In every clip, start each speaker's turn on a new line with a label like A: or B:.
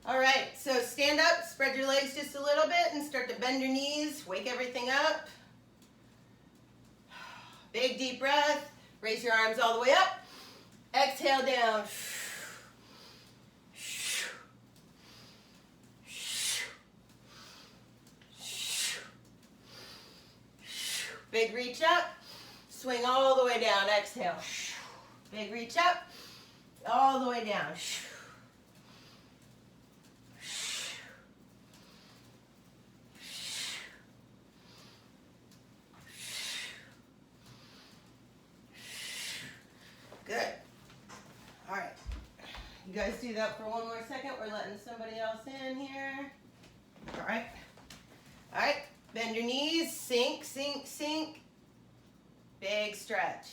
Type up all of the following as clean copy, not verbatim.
A: All right, so stand up, spread your legs just a little bit and start to bend your knees, wake everything up. Big deep breath, raise your arms all the way up. Exhale down. Big reach up, swing all the way down, exhale. Big reach up, all the way down. Good. All right. You guys do that for one more second. We're letting somebody else in here. All right. All right. Bend your knees. Sink, sink, sink. Big stretch.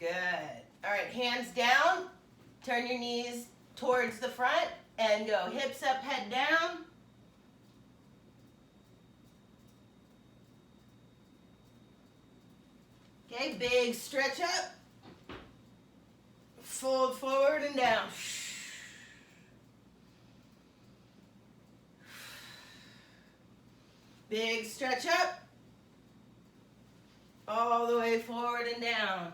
A: Good. All right. Hands down. Turn your knees towards the front and go hips up, head down. Okay, big stretch up. Fold forward and down. Big stretch up. All the way forward and down.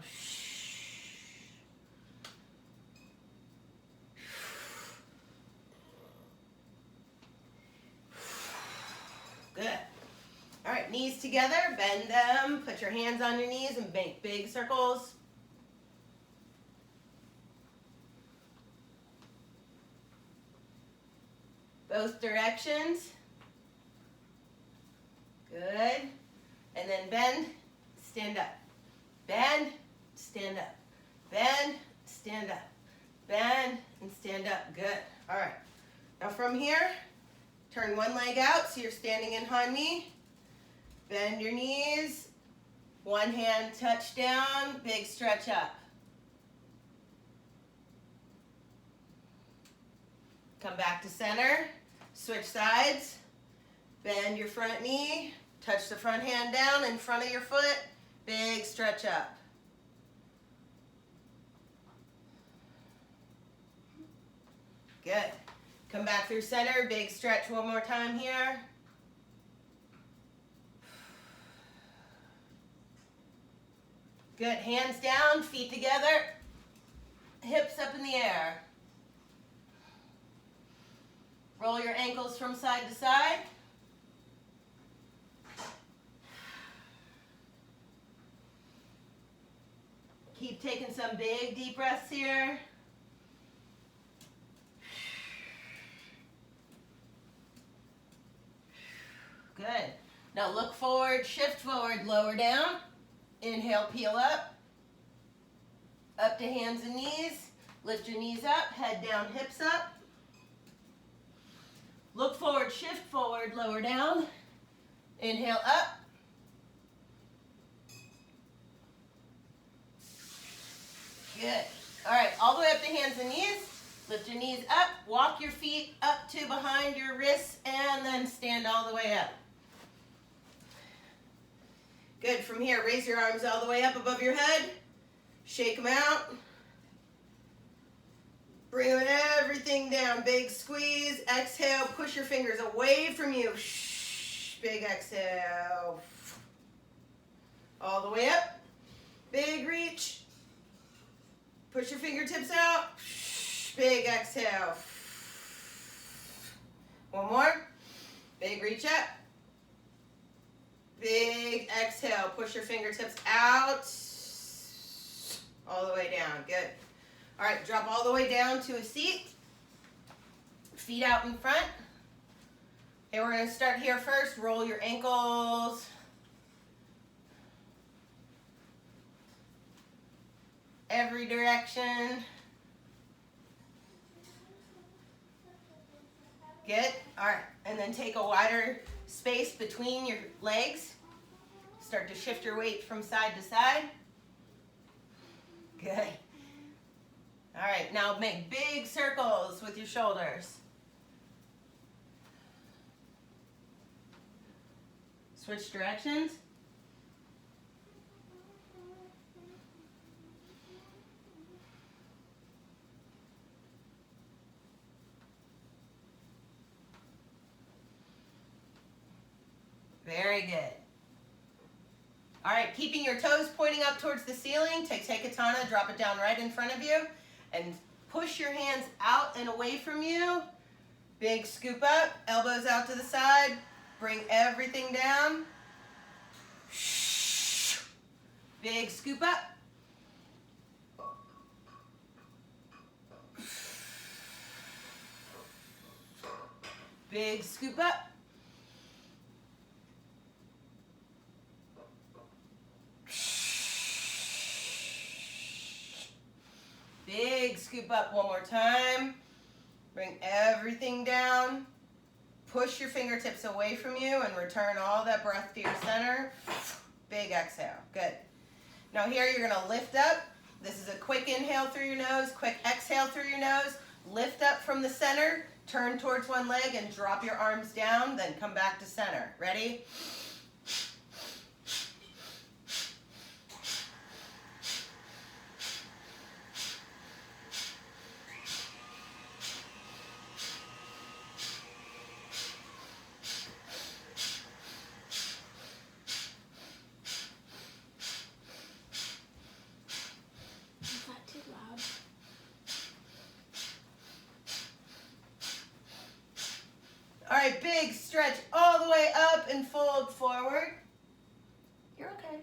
A: Good. All right, knees together, bend them, put your hands on your knees and make big circles. Both directions. Good. And then bend, stand up. Bend, stand up. Bend, stand up. Bend, and stand up. Good. All right. Now from here, turn one leg out so you're standing in Han Mi. Bend your knees, one hand touch down, big stretch up. Come back to center, switch sides, bend your front knee, touch the front hand down in front of your foot, big stretch up. Good. Come back through center, big stretch one more time here. Good, hands down, feet together, hips up in the air. Roll your ankles from side to side. Keep taking some big deep breaths here. Good. Now look forward, shift forward, lower down. Inhale, peel up to hands and knees. Lift your knees up, head down, hips up. Look forward, shift forward, lower down. Inhale, up. Good. All right, all the way up to hands and knees. Lift your knees up, walk your feet up to behind your wrists, and then stand all the way up. Good, from here, raise your arms all the way up above your head. Shake them out. Bring everything down, big squeeze. Exhale, push your fingers away from you. Big exhale. All the way up. Big reach. Push your fingertips out. Big exhale. One more. Big reach up. Big exhale. Push your fingertips out. All the way down. Good. All right, drop all the way down to a seat. Feet out in front. Okay, we're going to start here first. Roll your ankles. Every direction. Good. All right, and then take a wider space between your legs. Start to shift your weight from side to side. Good. All right, now make big circles with your shoulders. Switch directions. Very good. All right, keeping your toes pointing up towards the ceiling, take katana, drop it down right in front of you, and push your hands out and away from you. Big scoop up, elbows out to the side, bring everything down. Big scoop up. Big scoop up. Big scoop up one more time. Bring everything down. Push your fingertips away from you and return all that breath to your center. Big exhale. Good. Now here you're going to lift up. This is a quick inhale through your nose, quick exhale through your nose. Lift up from the center, turn towards one leg and drop your arms down, then come back to center. Ready? All right, big stretch all the way up and fold forward.
B: You're okay.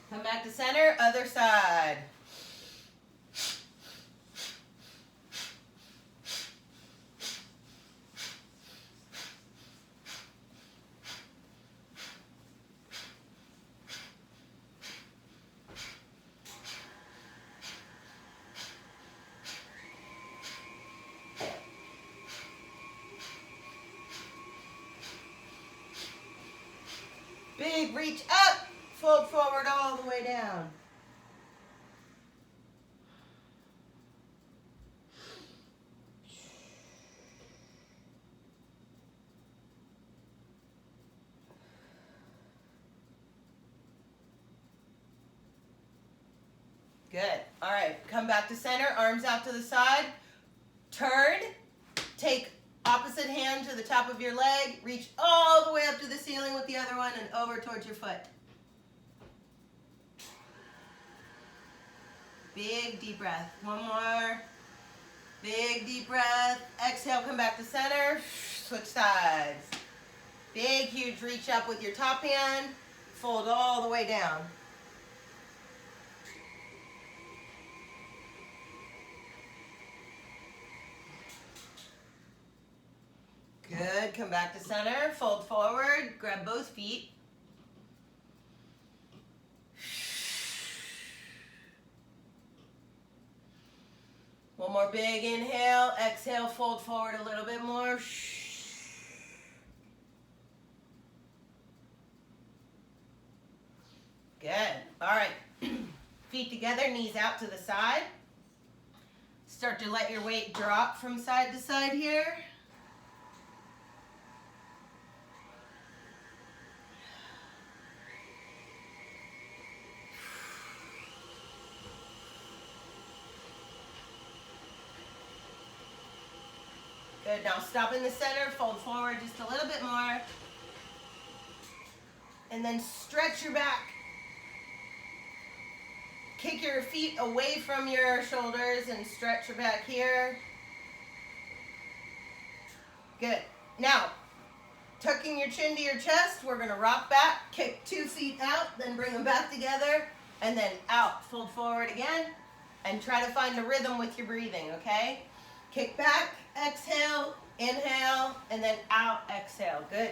A: Come back to center, other side. Big reach up, fold forward all the way down. Good. All right, come back to center, arms out to the side. Turn, take opposite hand to the top of your leg, reach all the way up to the ceiling with the other one and over towards your foot. Big deep breath. One more. Big deep breath. Exhale, come back to center. Switch sides. Big, huge reach up with your top hand. Fold all the way down. Good. Come back to center. Fold forward. Grab both feet. One more big inhale. Exhale, fold forward a little bit more. Good. All right. Feet together, knees out to the side. Start to let your weight drop from side to side here. Good, now stop in the center, fold forward just a little bit more. And then stretch your back. Kick your feet away from your shoulders and stretch your back here. Good. Now, tucking your chin to your chest, we're gonna rock back, kick 2 feet out, then bring them back together, and then out, fold forward again, and try to find a rhythm with your breathing, okay? Kick back, exhale, inhale, and then out, exhale. Good.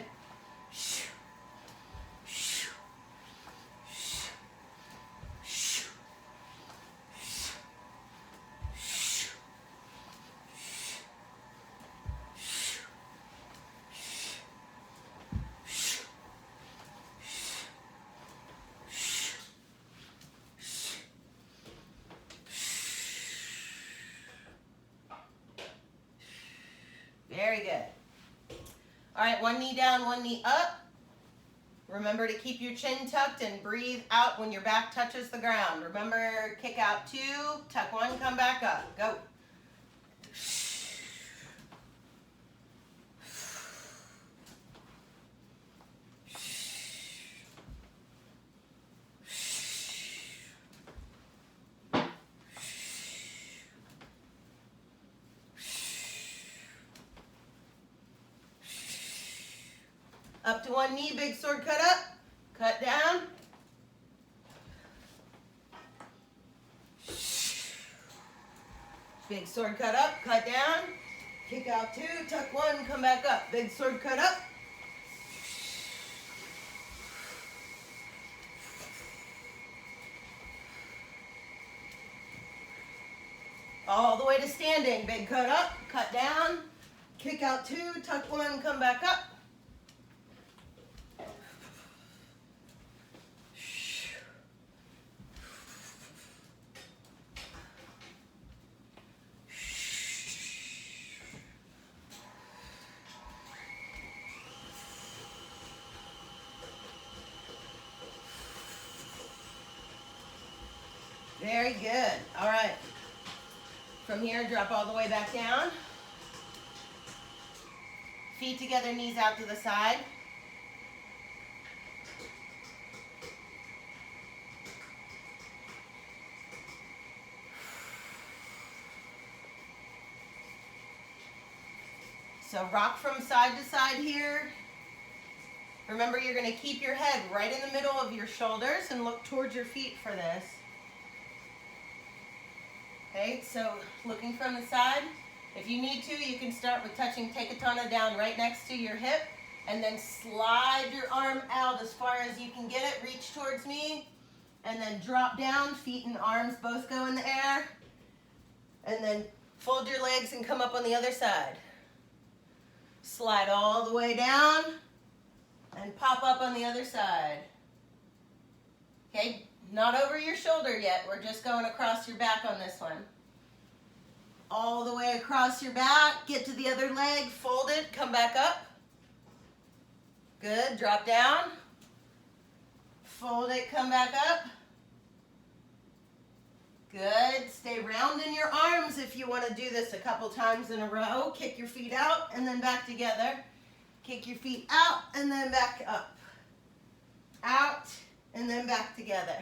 A: Very good. All right, one knee down, one knee up. Remember to keep your chin tucked and breathe out when your back touches the ground. Remember, kick out 2, tuck 1, come back up. Go. Up to 1 knee, big sword cut up, cut down. Big sword cut up, cut down. Kick out 2, tuck 1, come back up. Big sword cut up. All the way to standing. Big cut up, cut down. Kick out 2, tuck 1, come back up. Very good. All right. From here, drop all the way back down. Feet together, knees out to the side. So rock from side to side here. Remember, you're going to keep your head right in the middle of your shoulders and look towards your feet for this. Okay, so looking from the side, if you need to, you can start with touching Tekatana down right next to your hip, and then slide your arm out as far as you can get it, reach towards me, and then drop down, feet and arms both go in the air, and then fold your legs and come up on the other side. Slide all the way down, and pop up on the other side. Okay? Not over your shoulder yet. We're just going across your back on this one. All the way across your back. Get to the other leg. Fold it. Come back up. Good. Drop down. Fold it. Come back up. Good. Stay round in your arms if you want to do this a couple times in a row. Kick your feet out and then back together. Kick your feet out and then back up. Out and then back together.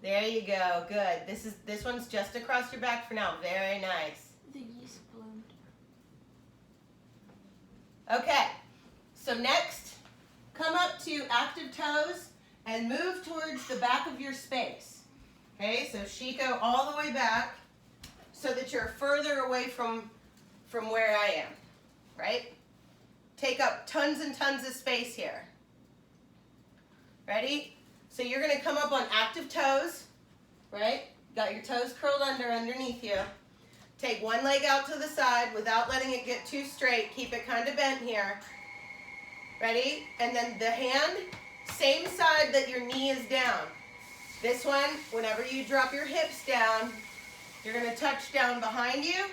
A: There you go. Good. This one's just across your back for now. Very nice.
B: The yeast bloomed.
A: Okay. So next, come up to active toes and move towards the back of your space. Okay, so Shiko all the way back so that you're further away from where I am, right? Take up tons and tons of space here. Ready? So you're going to come up on active toes, right? Got your toes curled underneath you. Take one leg out to the side without letting it get too straight. Keep it kind of bent here. Ready? And then the hand, same side that your knee is down. This one, whenever you drop your hips down, you're going to touch down behind you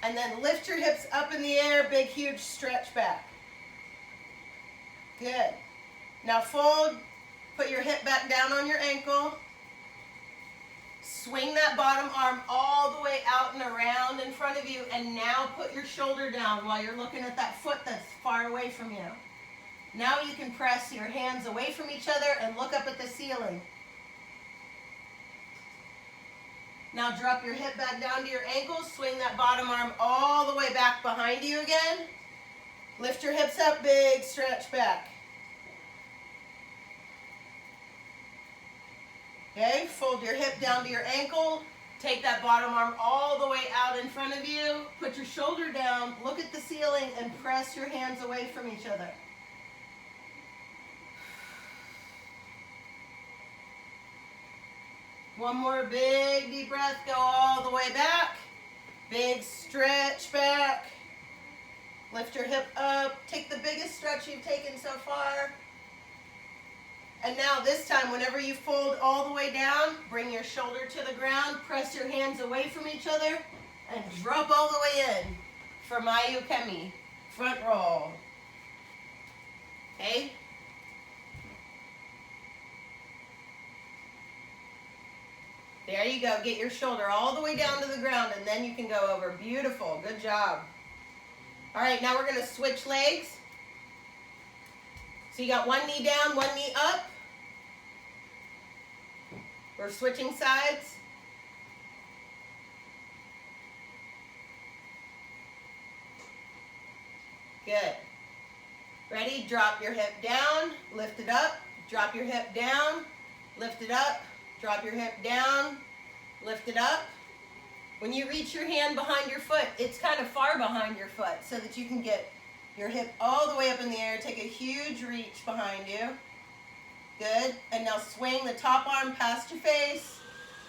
A: and then lift your hips up in the air, big, huge stretch back. Good. Now fold, put your hip back down on your ankle. Swing that bottom arm all the way out and around in front of you, and now put your shoulder down while you're looking at that foot that's far away from you. Now you can press your hands away from each other and look up at the ceiling. Now drop your hip back down to your ankle, swing that bottom arm all the way back behind you again. Lift your hips up, big stretch back. Okay, fold your hip down to your ankle, take that bottom arm all the way out in front of you, put your shoulder down, look at the ceiling, and press your hands away from each other. One more big deep breath, go all the way back. Big stretch back. Lift your hip up, take the biggest stretch you've taken so far. And now this time, whenever you fold all the way down, bring your shoulder to the ground, press your hands away from each other, And drop all the way in for Mayukemi, front roll. Okay? There you go. Get your shoulder all the way down to the ground, and then you can go over. Beautiful. Good job. All right, now we're going to switch legs. So you got one knee down, one knee up. We're switching sides. Good. Ready? Drop your hip down, lift it up, drop your hip down, lift it up, drop your hip down, lift it up. When you reach your hand behind your foot, it's kind of far behind your foot so that you can get your hip all the way up in the air. Take a huge reach behind you. Good. And now swing the top arm past your face.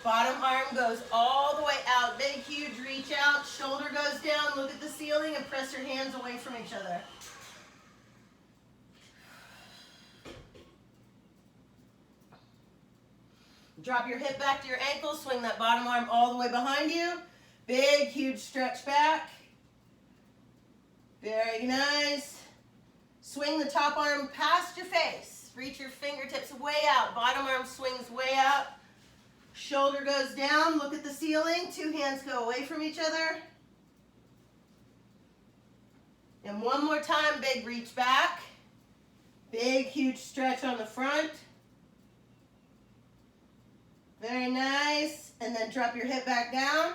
A: Bottom arm goes all the way out. Big, huge reach out. Shoulder goes down. Look at the ceiling and press your hands away from each other. Drop your hip back to your ankle. Swing that bottom arm all the way behind you. Big, huge stretch back. Very nice. Swing the top arm past your face. Reach your fingertips way out. Bottom arm swings way out. Shoulder goes down. Look at the ceiling. Two hands go away from each other. And one more time, big reach back. Big, huge stretch on the front. Very nice. And then drop your hip back down.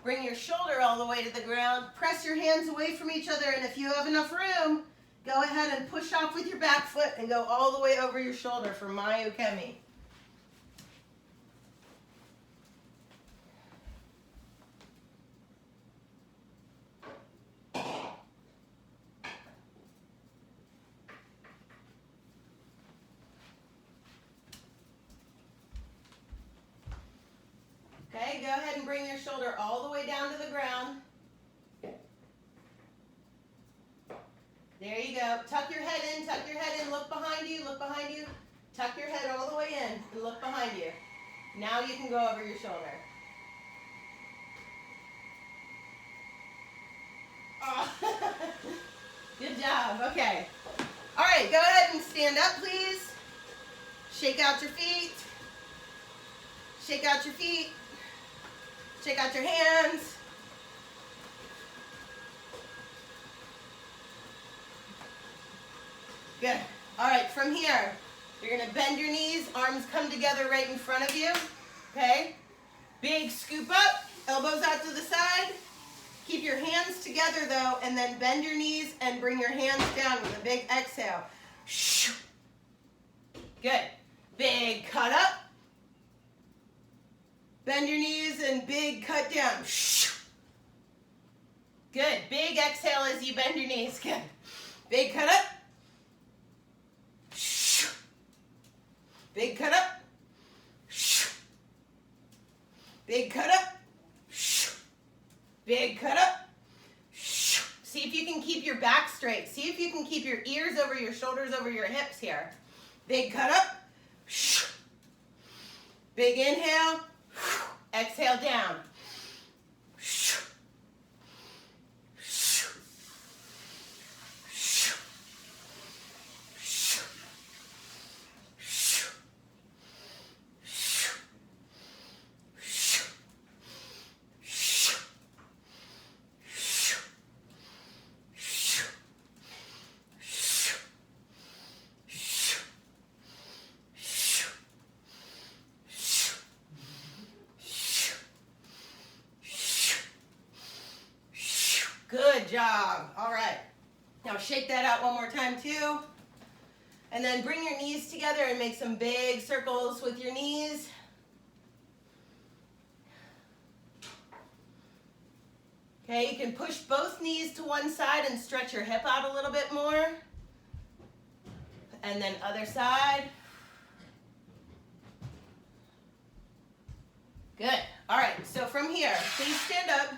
A: Bring your shoulder all the way to the ground. Press your hands away from each other. And if you have enough room, go ahead and push off with your back foot and go all the way over your shoulder for Mayukemi. Okay, go ahead and bring your shoulder all the way down to the ground. There you go. Tuck your head in, look behind you, Tuck your head all the way in and look behind you. Now you can go over your shoulder. Oh. Good job, okay. All right, go ahead and stand up, please. Shake out your feet. Shake out your feet. Shake out your hands. Good. All right, from here, you're going to bend your knees, arms come together right in front of you, okay? Big scoop up, elbows out to the side. Keep your hands together, though, and then bend your knees and bring your hands down with a big exhale. Good. Big cut up. Bend your knees and big cut down. Good. Big exhale as you bend your knees. Good. Big cut up. Big cut up. Big cut up. Big cut up. See if you can keep your back straight. See if you can keep your ears over your shoulders, over your hips here. Big cut up. Big inhale. Exhale down. Good job. All right. Now shake that out one more time too. And then bring your knees together and make some big circles with your knees. Okay, you can push both knees to one side and stretch your hip out a little bit more. And then other side. Good. All right, so from here, please stand up.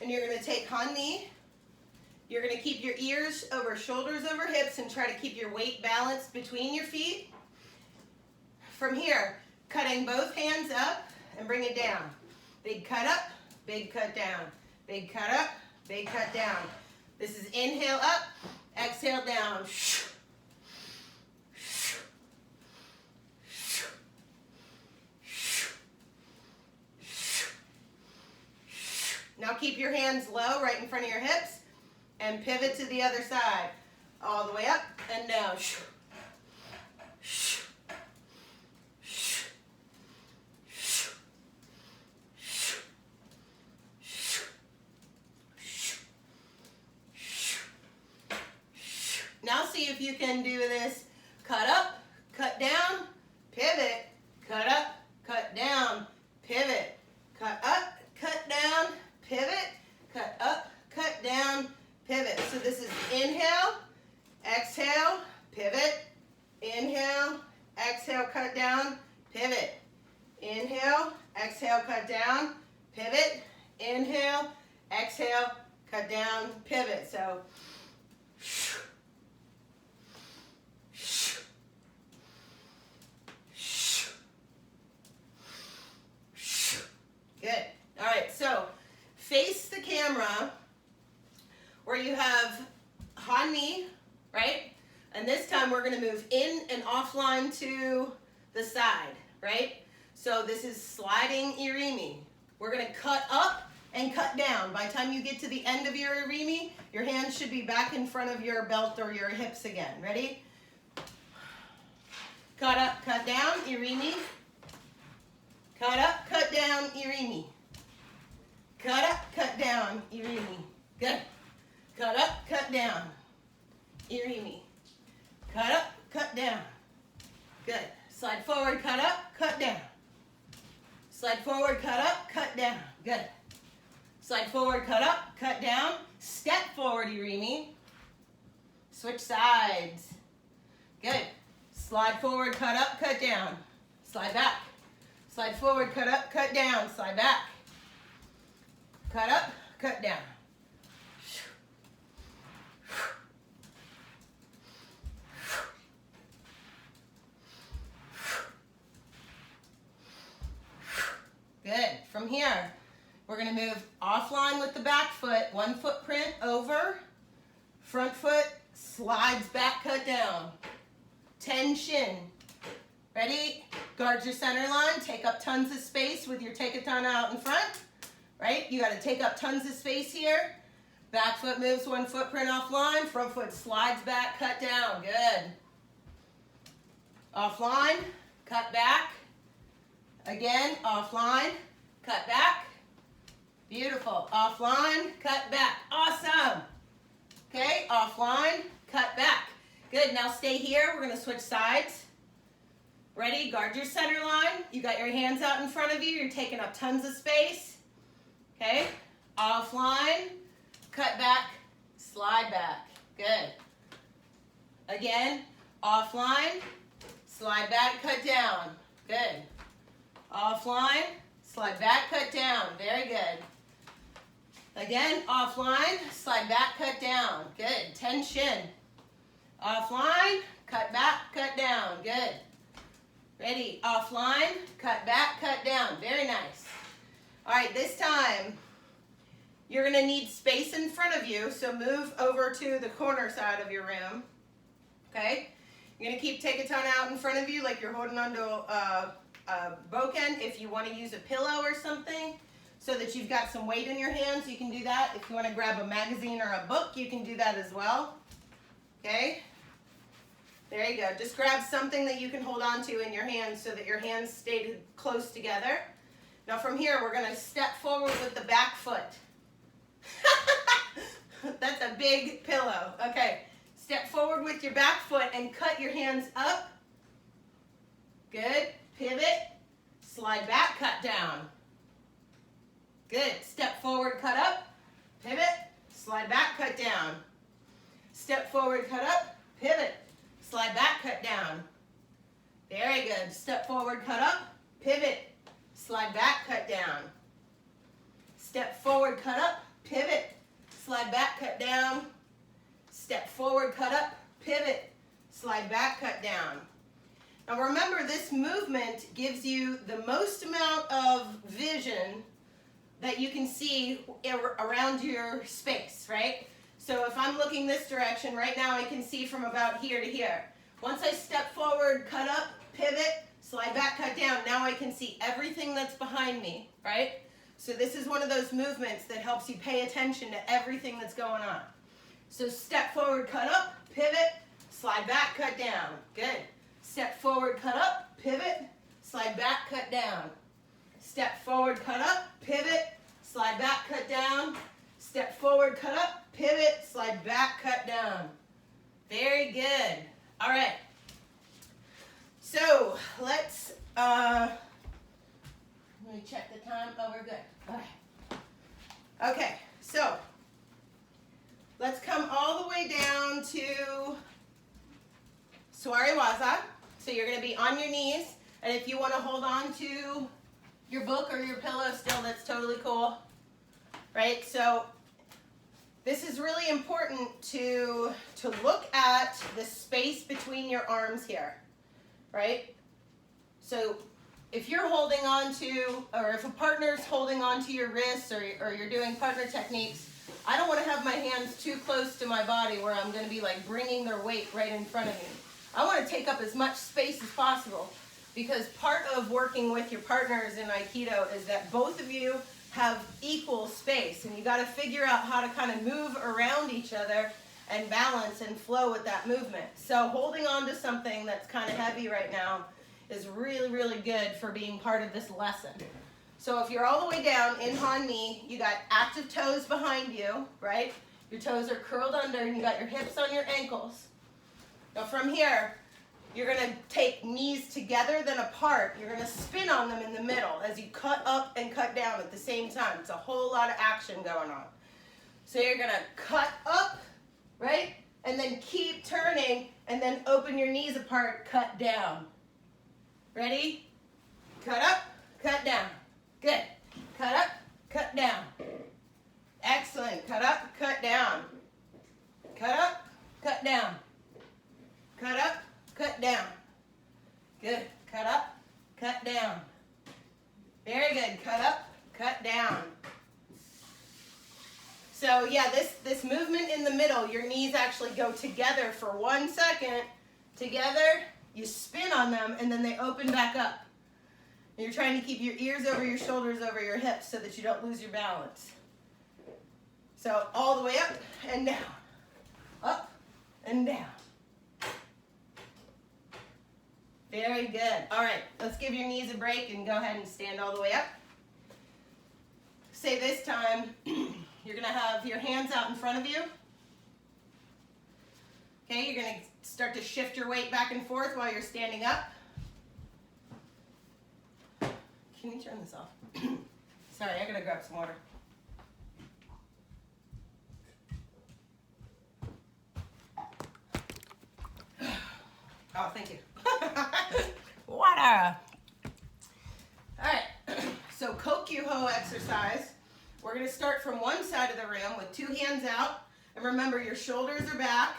A: And you're going to take Han knee. You're going to keep your ears over shoulders over hips and try to keep your weight balanced between your feet. From here, cutting both hands up and bring it down. Big cut up, big cut down. Big cut up, big cut down. This is inhale up, exhale down. Now keep your hands low right in front of your hips and pivot to the other side. All the way up and down. Now see if you can do this. Cut up, cut down, pivot, cut up, cut down, pivot, cut up, cut down, pivot, cut up, cut down, pivot. So this is inhale, exhale, pivot, inhale, exhale, cut down, pivot, inhale, exhale, cut down, pivot, inhale, exhale, cut down, pivot. So good. All right, so face the camera where you have han knee, right? And this time we're going to move in and offline to the side, right? So this is sliding irimi. We're going to cut up and cut down. By the time you get to the end of your irimi, your hands should be back in front of your belt or your hips again. Ready? Cut up, cut down, irimi. Cut up, cut down, irimi. Cut up, cut down, irimi. Good. Cut up, cut down, irimi. Cut up, cut down. Good. Slide forward, cut up, cut down. Slide forward, cut up, cut down. Good. Slide forward, cut up, cut down. Step forward, irimi. Switch sides. Good. Slide forward, cut up, cut down. Slide back. Slide forward, cut up, cut down. Slide back. Cut up, cut down. Good. From here, we're going to move offline with the back foot. One footprint over. Front foot slides back, cut down. Tension. Ready? Guard your center line. Take up tons of space with your take-a-ton out in front. Right? You got to take up tons of space here. Back foot moves one footprint offline. Front foot slides back, cut down. Good. Offline, cut back. Again, offline, cut back. Beautiful. Offline, cut back. Awesome. Okay, offline, cut back. Good. Now stay here. We're going to switch sides. Ready? Guard your center line. You got your hands out in front of you. You're taking up tons of space. Okay. Offline, cut back, slide back. Good. Again, offline, slide back, cut down. Good. Offline, slide back, cut down. Very good. Again, offline, slide back, cut down. Good. Tension. Offline, cut back, cut down. Good. Ready? Offline, cut back, cut down. Very nice. All right, this time, you're going to need space in front of you, so move over to the corner side of your room. Okay? You're going to keep take-a-ton out in front of you like you're holding onto a boken. If you want to use a pillow or something so that you've got some weight in your hands, you can do that. If you want to grab a magazine or a book, you can do that as well. Okay? There you go. Just grab something that you can hold on to in your hands so that your hands stay close together. Now from here, we're going to step forward with the back foot. That's a big pillow. Okay. Step forward with your back foot and cut your hands up. Good. Pivot. Slide back, cut down. Good. Step forward, cut up. Pivot. Slide back, cut down. Step forward, cut up. Pivot. Slide back, cut down. Very good. Step forward, cut up. Pivot. Slide back, cut down. Step forward, cut up. Pivot. Slide back, cut down. Step forward, cut up. Pivot. Slide back, cut down. Now remember, this movement gives you the most amount of vision that you can see around your space, right? So if I'm looking this direction, right now I can see from about here to here. Once I step forward, cut up, pivot, slide back, cut down, now I can see everything that's behind me, right? So this is one of those movements that helps you pay attention to everything that's going on. So step forward, cut up, pivot, slide back, cut down. Good. Step forward, cut up, pivot, slide back, cut down. Step forward, cut up, pivot, slide back, cut down. Step forward, cut up, pivot, slide back, cut down. Very good. All right. So let's, let me check the time. Oh, we're good. All right. Okay, so let's come all the way down to Swariwaza. So you're going to be on your knees, and if you want to hold on to your book or your pillow still, that's totally cool, right? So this is really important to look at the space between your arms here, right? So if you're holding on to, or if a partner's holding on to your wrists, or you're doing partner techniques, I don't want to have my hands too close to my body where I'm going to be like bringing their weight right in front of me. I want to take up as much space as possible, because part of working with your partners in Aikido is that both of you have equal space, and you got to figure out how to kind of move around each other and balance and flow with that movement. So holding on to something that's kind of heavy right now is really, really good for being part of this lesson. So if you're all the way down in Han-Mi, you got active toes behind you, right? Your toes are curled under, and you got your hips on your ankles. Now from here, you're going to take knees together, then apart. You're going to spin on them in the middle as you cut up and cut down at the same time. It's a whole lot of action going on. So you're going to cut up, right? And then keep turning, and then open your knees apart, cut down. Ready? Cut up, cut down. Good. Cut up, cut down. Excellent. Cut up, cut down. Cut up, cut down. Cut up, cut down. Good. Cut up, cut down. Very good. Cut up, cut down. So yeah, this movement in the middle, your knees actually go together for 1 second. Together, you spin on them, and then they open back up. And you're trying to keep your ears over your shoulders, over your hips, so that you don't lose your balance. So all the way up and down. Up and down. Very good. All right, let's give your knees a break and go ahead and stand all the way up. Say this time, you're going to have your hands out in front of you. Okay, you're going to start to shift your weight back and forth while you're standing up. Can you turn this off? Sorry, I got to grab some water. Oh, thank you. Water. All right, so Kokyuho exercise. We're going to start from one side of the room with 2 hands out. And remember, your shoulders are back.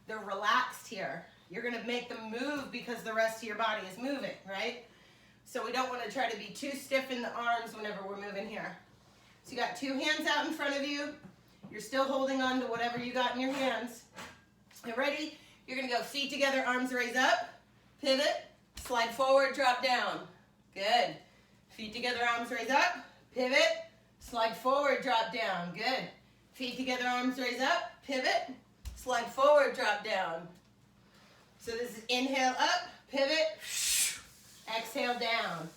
A: They're relaxed here. You're going to make them move because the rest of your body is moving, right? So we don't want to try to be too stiff in the arms whenever we're moving here. So you got 2 hands out in front of you. You're still holding on to whatever you got in your hands. You ready? You're going to go feet together, arms raise up, pivot, slide forward, drop down. Good. Feet together, arms raise up, pivot, slide forward, drop down. Good. Feet together, arms raise up, pivot, slide forward, drop down. So this is inhale up, pivot, exhale down.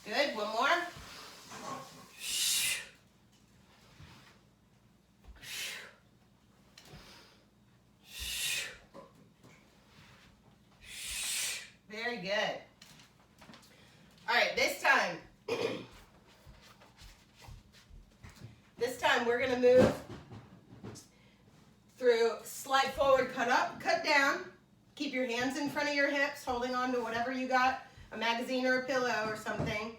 A: Good, one more. Very good. All right, this time we're going to move through slide forward, cut up, cut down. Keep your hands in front of your hips, holding on to whatever you got, a magazine or a pillow or something,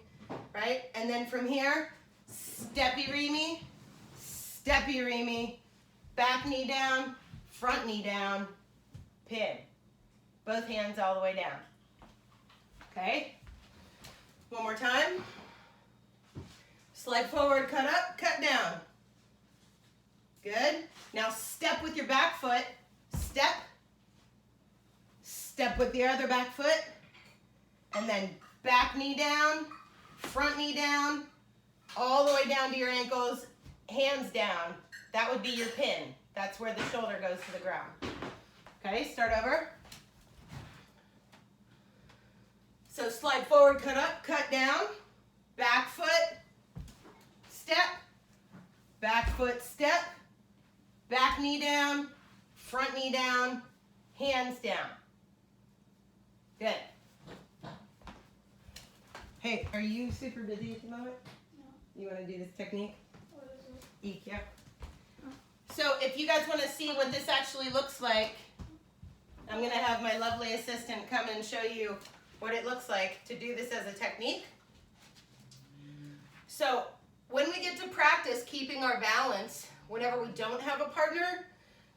A: right? And then from here, steppy-reamy, back knee down, front knee down, pin. Both hands all the way down. Okay? One more time. Slide forward, cut up, cut down. Good. Now step with your back foot. Step. Step with the other back foot. And then back knee down, front knee down, all the way down to your ankles, hands down. That would be your pin. That's where the shoulder goes to the ground. Okay, start over. So slide forward, cut up, cut down, back foot, step, back foot, step, back knee down, front knee down, hands down. Good. Hey, are you super busy at the moment? No. You want to do this technique?
B: What is it?
A: EQ. Oh. So if you guys want to see what this actually looks like, I'm going to have my lovely assistant come and show you what it looks like to do this as a technique. So when we get to practice keeping our balance, whenever we don't have a partner,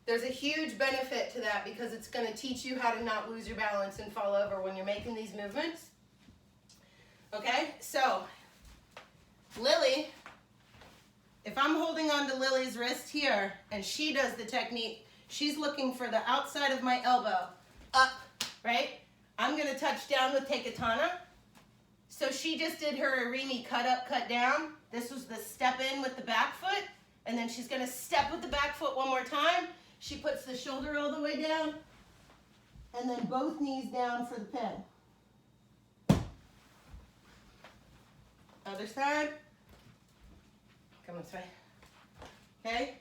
A: there's a huge benefit to that because it's going to teach you how to not lose your balance and fall over when you're making these movements. Okay, so Lily, if I'm holding on to Lily's wrist here and she does the technique, she's looking for the outside of my elbow, up, right? I'm going to touch down with Tekatana. So she just did her Arimi cut up, cut down. This was the step in with the back foot. And then she's going to step with the back foot one more time. She puts the shoulder all the way down. And then both knees down for the pin. Other side. Come this way. Okay.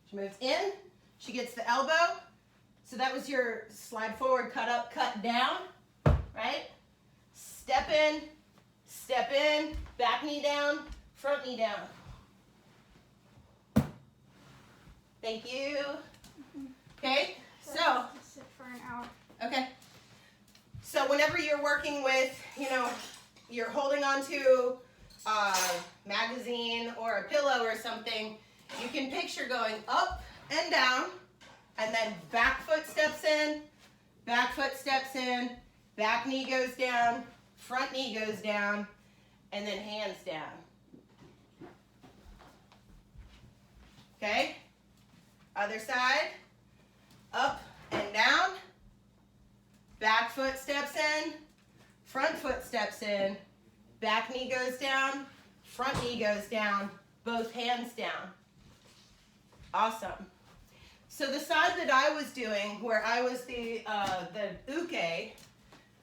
A: She moves in. She gets the elbow. So that was your slide forward, cut up, cut down. Right? Step in, back knee down, front knee down. Thank you. Okay, so.
B: Sit for an hour.
A: Okay. So whenever you're working with, you're holding onto a magazine or a pillow or something, you can picture going up and down, and then back foot steps in, back foot steps in, back knee goes down, front knee goes down, and then hands down. Okay? Other side. Up and down. Back foot steps in, front foot steps in, back knee goes down, front knee goes down, both hands down. Awesome. So the side that I was doing, where I was the uke,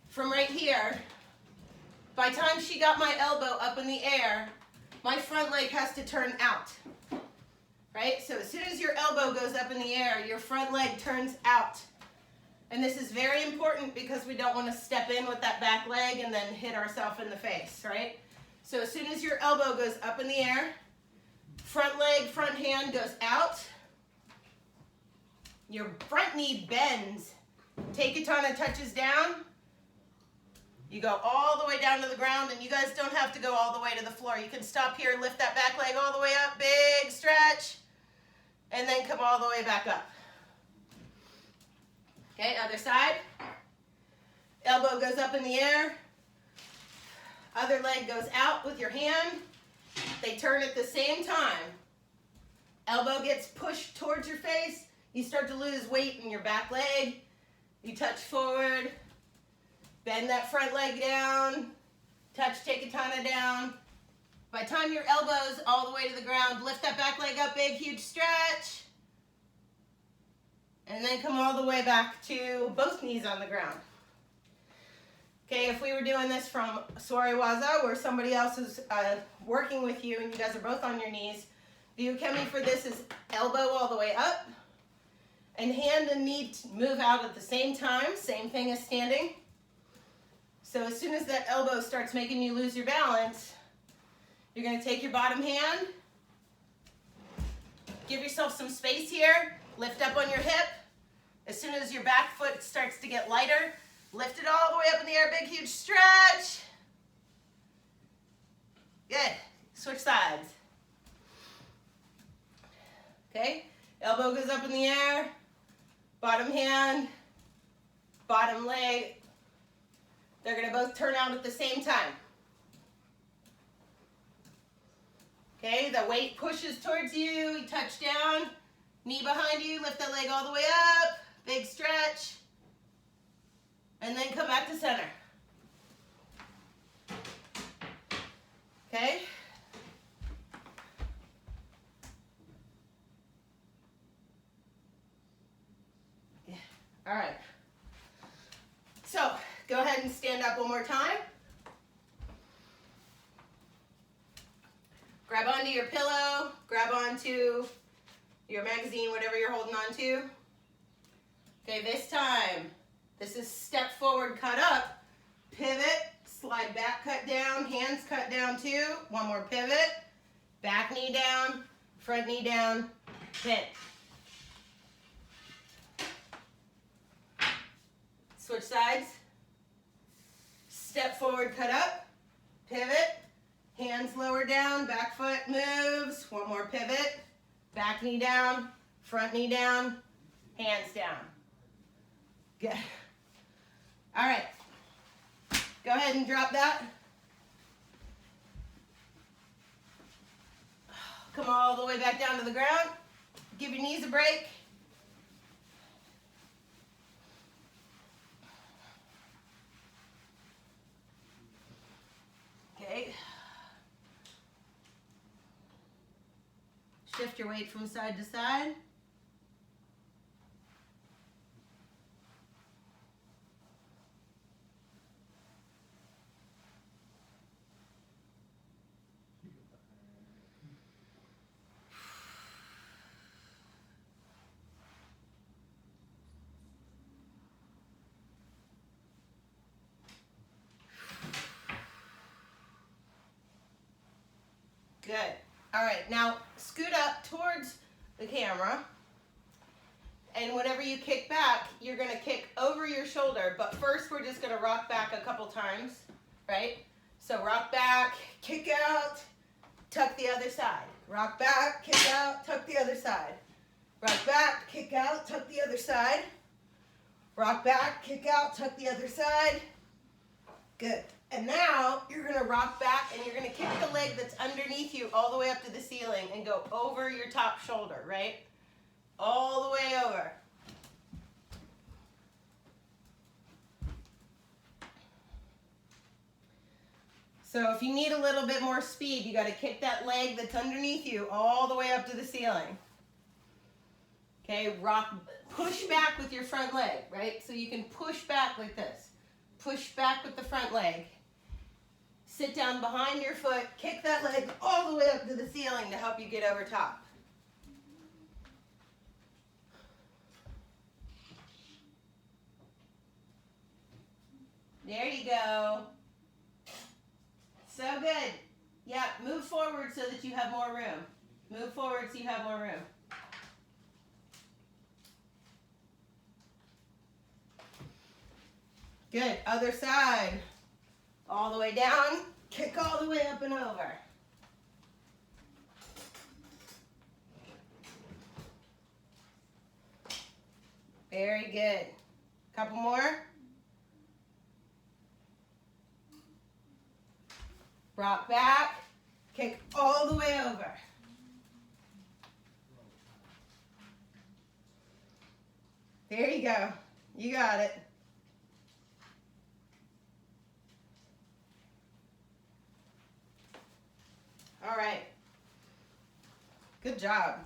A: from right here, by the time she got my elbow up in the air, my front leg has to turn out, right? So as soon as your elbow goes up in the air, your front leg turns out. And this is very important because we don't want to step in with that back leg and then hit ourselves in the face, right? So as soon as your elbow goes up in the air, front leg, front hand goes out, your front knee bends, Tekatana touches down, you go all the way down to the ground, and you guys don't have to go all the way to the floor. You can stop here, lift that back leg all the way up, big stretch, and then come all the way back up. Okay, other side. Elbow goes up in the air. Other leg goes out with your hand. They turn at the same time. Elbow gets pushed towards your face. You start to lose weight in your back leg. You touch forward. Bend that front leg down. Touch Tekatana down. By the time your elbow's all the way to the ground, lift that back leg up, big, huge stretch. And then come all the way back to both knees on the ground. Okay, if we were doing this from Swariwaza, where somebody else is working with you and you guys are both on your knees, the ukemi for this is elbow all the way up, and hand and knee move out at the same time, same thing as standing. So as soon as that elbow starts making you lose your balance, you're going to take your bottom hand, give yourself some space here, lift up on your hip. As soon as your back foot starts to get lighter, lift it all the way up in the air, big huge stretch. Good. Switch sides. Okay? Elbow goes up in the air, bottom hand, bottom leg. They're gonna both turn out at the same time. Okay, the weight pushes towards you, you touch down, knee behind you, lift that leg all the way up, big stretch, and then come back to center. Okay? Yeah. All right. So, go ahead and stand up one more time. Grab onto your pillow, grab onto your magazine, whatever you're holding on to. Okay, this time, this is step forward, cut up, pivot, slide back, cut down, hands cut down too. One more pivot, back knee down, front knee down, pin. Switch sides. Step forward, cut up, pivot, hands lower down, back foot moves. One more pivot, back knee down, front knee down, hands down. Good. All right. Go ahead and drop that. Come all the way back down to the ground. Give your knees a break. Okay. Shift your weight from side to side. Good. All right, now scoot up towards the camera. And whenever you kick back, you're gonna kick over your shoulder, but first we're just gonna rock back a couple times, right? So rock back, kick out, tuck the other side. Rock back, kick out, tuck the other side. Rock back, kick out, tuck the other side. Rock back, kick out, tuck the other side. Good. And now you're gonna rock back and you're gonna kick the leg that's underneath you all the way up to the ceiling and go over your top shoulder, right? All the way over. So if you need a little bit more speed, you gotta kick that leg that's underneath you all the way up to the ceiling. Okay, rock, push back with your front leg, right? So you can push back like this. Push back with the front leg. Sit down behind your foot, kick that leg all the way up to the ceiling to help you get over top. There you go. So good. Yeah, move forward so that you have more room. Move forward so you have more room. Good. Other side. All the way down. Kick all the way up and over. Very good. Couple more. Rock back. Kick all the way over. There you go. You got it. All right. Good job.